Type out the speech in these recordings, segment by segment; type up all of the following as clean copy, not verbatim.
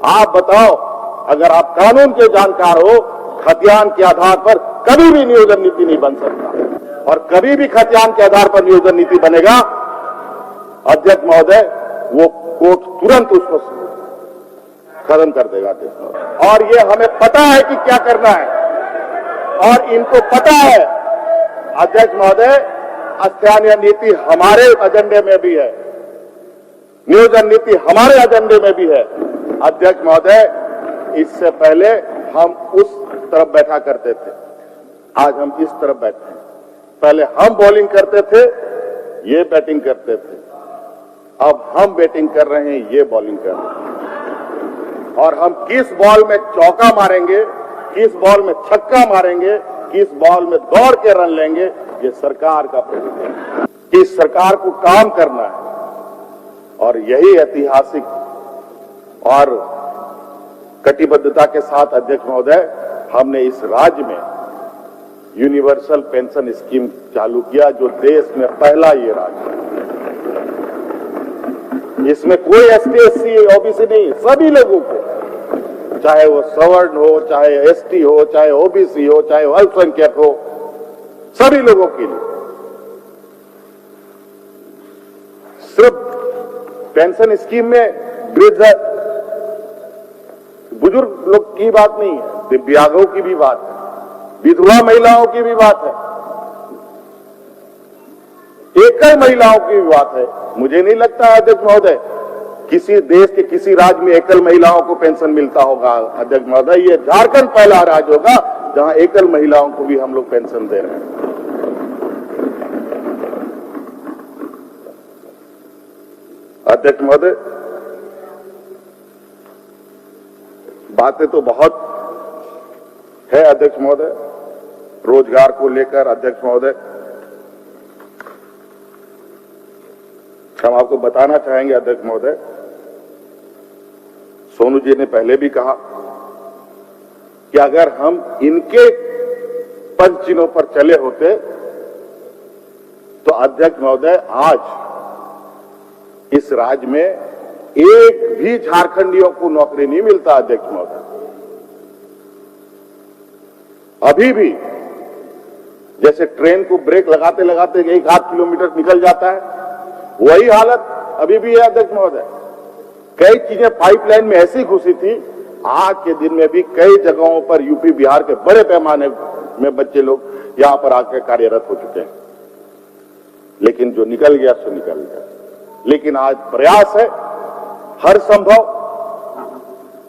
आप बताओ, अगर आप कानून के जानकार हो, खतियान के आधार पर कभी भी नियोजन नीति नहीं बन सकता, और कभी भी खतियान के आधार पर नियोजन नीति बनेगा, अध्यक्ष महोदय, वो कोर्ट तुरंत उसको खत्म कर देगा। और ये हमें पता है कि क्या करना है, और इनको पता है। अध्यक्ष महोदय, स्थानीय नीति हमारे एजेंडे में भी है, नियोजन नीति हमारे एजेंडे में भी है। अध्यक्ष महोदय, इससे पहले हम उस तरफ बैठा करते थे, आज हम इस तरफ बैठे हैं। पहले हम बॉलिंग करते थे, ये बैटिंग करते थे, अब हम बैटिंग कर रहे हैं, ये बॉलिंग कर रहे हैं। और हम किस बॉल में चौका मारेंगे, किस बॉल में छक्का मारेंगे, किस बॉल में दौड़ के रन लेंगे, ये सरकार का प्रभुत्व है। कि सरकार को काम करना है, और यही ऐतिहासिक और कटिबद्धता के साथ अध्यक्ष महोदय, हमने इस राज्य में यूनिवर्सल पेंशन स्कीम चालू किया, जो देश में पहला ये राज्य है। इसमें कोई एसटी, एससी, ओबीसी नहीं, सभी लोगों को, चाहे वो सवर्ण हो, चाहे एसटी हो, चाहे ओबीसी हो, चाहे वो अल्पसंख्यक हो, सभी लोगों के लिए। सिर्फ पेंशन स्कीम में वृद्ध बुजुर्ग लोग की बात नहीं है, दिव्यांगों की भी बात है, विधवा महिलाओं की भी बात है, एकल महिलाओं की भी बात है। मुझे नहीं लगता अध्यक्ष महोदय किसी देश के किसी राज्य में एकल महिलाओं को पेंशन मिलता होगा। अध्यक्ष महोदय, ये झारखंड पहला राज्य होगा जहां एकल महिलाओं को भी हम लोग पेंशन दे रहे हैं। अध्यक्ष महोदय, बातें तो बहुत है अध्यक्ष महोदय, रोजगार को लेकर। अध्यक्ष महोदय, हम आपको बताना चाहेंगे अध्यक्ष महोदय, सोनू जी ने पहले भी कहा कि अगर हम इनके पंच चिन्हों पर चले होते तो अध्यक्ष महोदय, आज इस राज्य में एक भी झारखंडियों को नौकरी नहीं मिलता। अध्यक्ष महोदय, अभी भी जैसे ट्रेन को ब्रेक लगाते लगाते 1-8 किलोमीटर निकल जाता है, वही हालत अभी भी है। अध्यक्ष महोदय, कई चीजें पाइपलाइन में ऐसी घुसी थी, आज के दिन में भी कई जगहों पर यूपी बिहार के बड़े पैमाने में बच्चे लोग यहां पर आकर कार्यरत हो चुके हैं। लेकिन जो निकल गया सो निकल गया। लेकिन आज प्रयास है हर संभव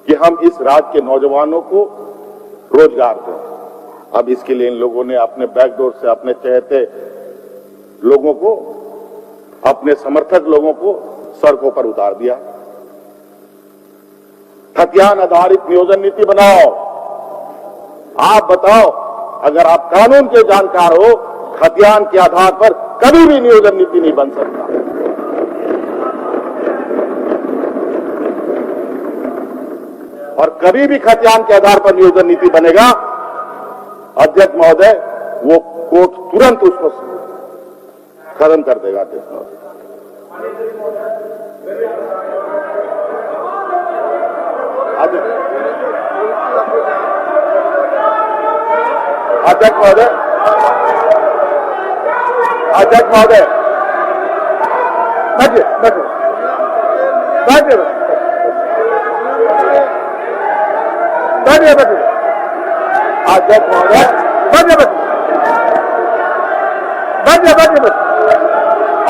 कि हम इस राज्य के नौजवानों को रोजगार दें। अब इसके लिए इन लोगों ने अपने बैकडोर से अपने चहेते लोगों को, अपने समर्थक लोगों को सड़कों पर उतार दिया। खतियान आधारित नियोजन नीति बनाओ। आप बताओ, अगर आप कानून के जानकार हो, खतियान के आधार पर कभी भी नियोजन नीति नहीं बन सकता। और कभी भी खतियान के आधार पर नियोजन नीति बनेगा, अध्यक्ष महोदय, वो कोर्ट तुरंत उसको खत्म कर देगा। अध्यक्ष महोदय, अध्यक्ष महोदय, अध्यक्ष महोदय, बैठिए बैठिए बैठिए बैठिए बैठिए अध्यक्ष महोदय, बैठिए बैठिए बैठिए बैठिए।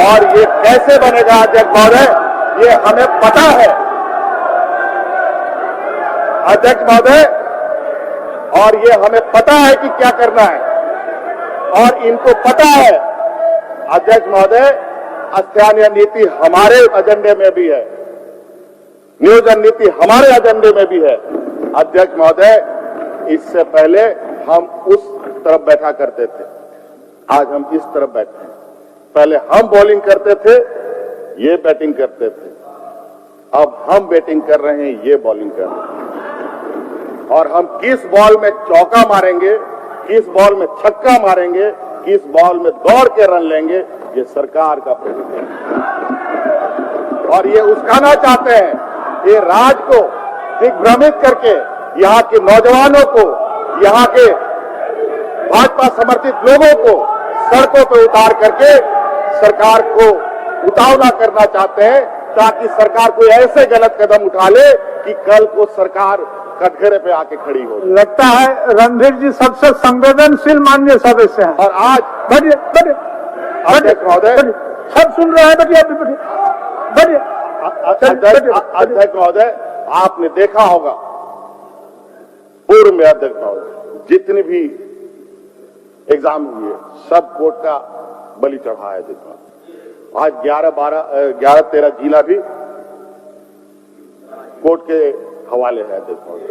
और ये कैसे बनेगा अध्यक्ष महोदय, ये हमें पता है। अध्यक्ष महोदय, और ये हमें पता है कि क्या करना है, और इनको पता है। अध्यक्ष महोदय, स्थानीय नीति हमारे एजेंडे में भी है, नियोजन नीति हमारे एजेंडे में भी है। अध्यक्ष महोदय, इससे पहले हम उस तरफ बैठा करते थे, आज हम इस तरफ बैठे हैं। पहले हम बॉलिंग करते थे, ये बैटिंग करते थे, अब हम बैटिंग कर रहे हैं, ये बॉलिंग कर रहे हैं। और हम किस बॉल में चौका मारेंगे, किस बॉल में छक्का मारेंगे, किस बॉल में दौड़ के रन लेंगे, ये सरकार का प्रभुत्व है। और ये उस्काना चाहते हैं, ये राज को दिग्भ्रमित करके यहाँ के नौजवानों को, यहाँ के भाजपा समर्थित लोगों को सड़कों पर उतार करके सरकार को उतावला करना चाहते हैं, ताकि सरकार कोई ऐसे गलत कदम उठा ले कि कल को सरकार कटघरे पे आके खड़ी हो। लगता है रणधीर जी सबसे संवेदनशील माननीय सदस्य हैं। और आज बढ़िए बढ़िए अध्यक्ष महोदय, सब सुन रहे हैं, बढ़िए बढ़िए। अध्यक्ष महोदय, आपने देखा होगा पूर्व में अध्यक्ष महोदय जितनी भी एग्जाम हुई है सब कोर्ट का बलि चढ़ा है। देखो आज 11-13 जिला भी कोर्ट के हवाले है अध्यक्ष महोदय।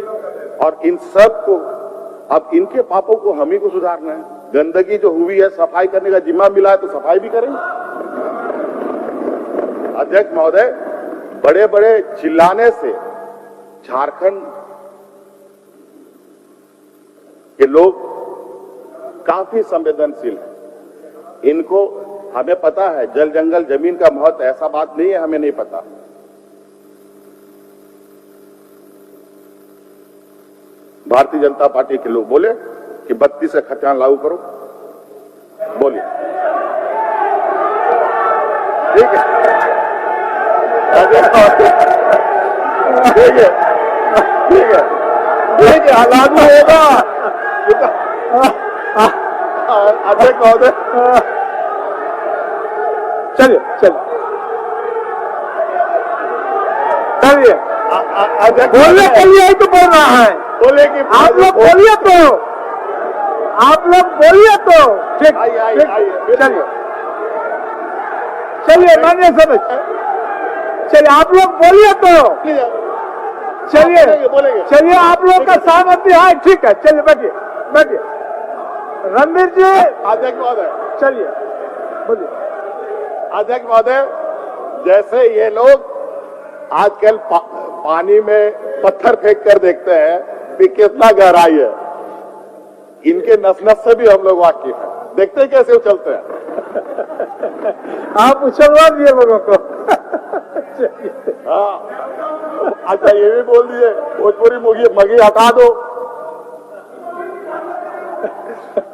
और इन सब को अब इनके पापों को हम ही को सुधारना है। गंदगी जो हुई है सफाई करने का जिम्मा मिला है तो सफाई भी करेंगे। अध्यक्ष महोदय, बड़े बड़े चिल्लाने से झारखंड के लोग काफी संवेदनशील हैं। इनको हमें पता है जल जंगल जमीन का महत्व, ऐसा बात नहीं है हमें नहीं पता। भारतीय जनता पार्टी के लोग बोले कि 32 से खतियान लागू करो, बोलिए ठीक है, ठीक है, ठीक है, ठीक है, लागू होगा। अध्यक्ष महोदय, चलिए चलिए चलिए, अध्यक्ष बोलने के लिए ही तो बोल रहा है। बोले कि आप लोग बोलिए तो, आप लोग बोलिए तो ठीक। चलिए चलिए माननीय सदस्य, चलिए आप लोग बोलिए तो, चलिए बोलेंगे, चलिए आप लोग का सहमति है, ठीक है, चलिए बैठिए बैठिए। रणधीर जी, अध्यक्ष महोदय, चलिए बोलिए। अध्यक्ष महोदय, जैसे ये लोग आजकल पानी में पत्थर फेंक कर देखते हैं कि कितना गहराई है, इनके नस नस से भी हम लोग वाकिफ हैं। देखते हैं कैसे उछलते हैं। आप उछलवा दिए लोगों को। हाँ, अच्छा ये भी बोल दिए भोजपुरी मगी हटा दो,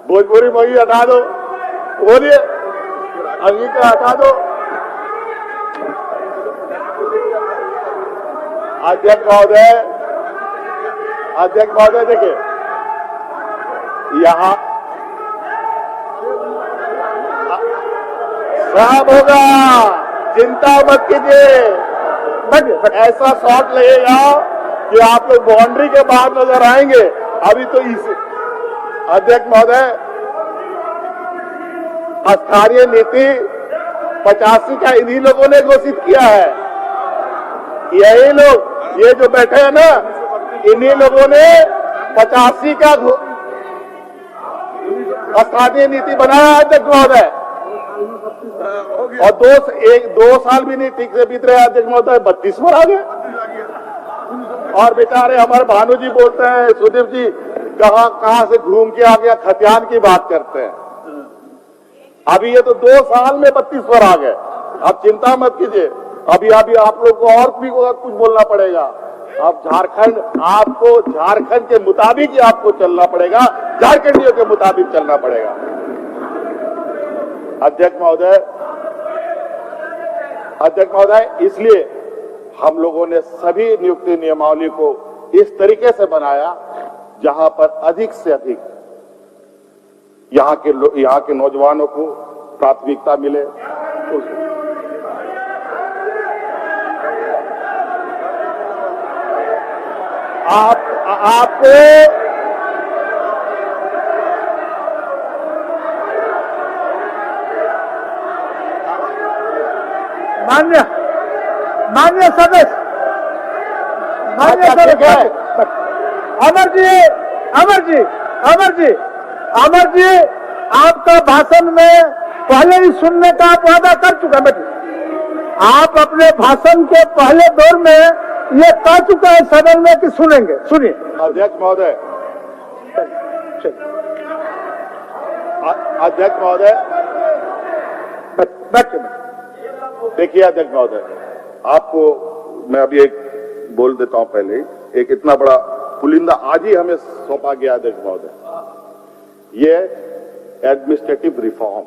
भोजपुरी मगी हटा दो, बोलिए अंगिका हटा दो। अध्यक्ष महोदय देखिए, यहाँ सब होगा, चिंता मत कीजिए। ऐसा शॉट लगेगा कि आप लोग बाउंड्री के बाहर नजर आएंगे। अभी तो इस अध्यक्ष महोदय, स्थानीय नीति 85 का इन्हीं लोगों ने घोषित किया है। यही लोग, ये जो बैठे हैं ना, इन्हीं लोगों ने 85 का स्थानीय नीति बनाया अध्यक्ष महोदय। और 2 साल भी नहीं ठीक से बीत रहे अध्यक्ष महोदय, 32 पर आ गए। और बेचारे हमारे भानु जी बोलते हैं, सुदीप जी कहां से घूम के आ गया, खतियान की बात करते हैं। अभी ये तो 2 साल में 32 पर आ गए। आप चिंता मत कीजिए, अभी आप लोग को और भी कुछ बोलना पड़ेगा। अब आपको झारखंड के मुताबिक ही आपको चलना पड़ेगा, झारखंडियों के मुताबिक चलना पड़ेगा। अध्यक्ष महोदय, इसलिए हम लोगों ने सभी नियुक्ति नियमावली को इस तरीके से बनाया जहां पर अधिक से अधिक यहाँ के नौजवानों को प्राथमिकता मिले। आपको मान्य सदस्य, अमर जी, आपका भाषण में पहले ही सुनने का आप वादा कर चुका है। आप अपने भाषण के पहले दौर में ये कह चुका है सदन में कि सुनेंगे। सुनिए अध्यक्ष महोदय, देखिए अध्यक्ष महोदय, आपको मैं अभी एक बोल देता हूं पहले। एक इतना बड़ा पुलिंदा आज ही हमें सौंपा गया अध्यक्ष महोदय, ये एडमिनिस्ट्रेटिव रिफॉर्म।